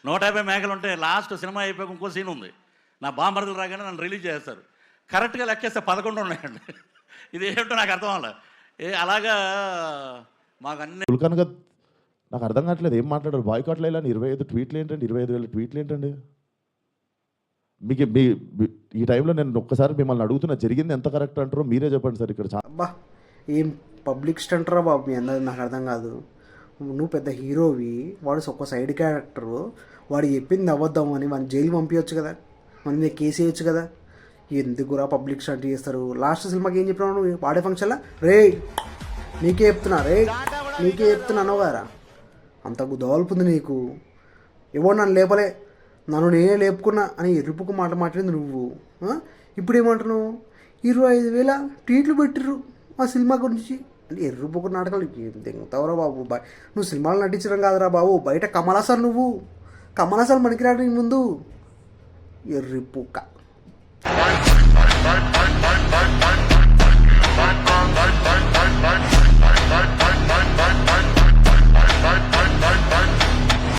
150 మేకలు ఉంటే last cinema అయిపోయాక ఇంకో సీన్ ఉంది. నా బాంబర్దులు రాగానే నన్ను రిలీజ్ చేస్తారు. కరెక్ట్గా లెక్కేస్తే 11 ఉన్నాయండి. ఇది ఏమిటో నాకు అర్థం అవ్వాలి. అలాగా మాకు అన్ని తుల్కన్గా నాకు అర్థం కావట్లేదు. ఏం మాట్లాడారు బాయ్కాట్లు ఇలా 25 ట్వీట్లు ఏంటండి, 25,000 ట్వీట్లు ఏంటండి? మీకు ఈ టైంలో నేను ఒక్కసారి మిమ్మల్ని అడుగుతున్నా, జరిగింది ఎంత కరెక్ట్ అంటారో మీరే చెప్పండి సార్. ఇక్కడ అబ్బా ఏం పబ్లిక్ స్టంటరా బాబు మీ అందరి, నాకు అర్థం కాదు. నువ్వు పెద్ద హీరోవి, వాడు ఒక సైడ్ క్యారెక్టరు, వాడు చెప్పింది అబద్ధం అని మన జైలు పంపించవచ్చు కదా, మన మీద కేసు వేయచ్చు కదా. ఎందుకురా పబ్లిక్ స్టంట్ చేస్తారు? లాస్ట్ సినిమాకి ఏం చెప్పినావు నువ్వు వాడే ఫంక్షన్లా? నీకే చెప్తున్నాను కదా, అంత గుదవల్పుంది నీకు. ఎవరు నన్ను లేపలే, నన్ను నేనే లేపుకున్నా అని ఎరుపుకు మాట మాట్లాడింది నువ్వు. ఇప్పుడు ఏమంటున్నావు? 25,000 ట్వీట్లు పెట్టిర్రు మా సినిమా గురించి అంటే ఎర్రుపుకు నాటకాలు ఏం దిగుతావురా బాబు. నువ్వు సినిమాలు నటించడం కాదురా బాబు, బయట కమలాసన్, నువ్వు కమలాసన్ మనకిరాడు ముందు ఎర్రిపుక్క.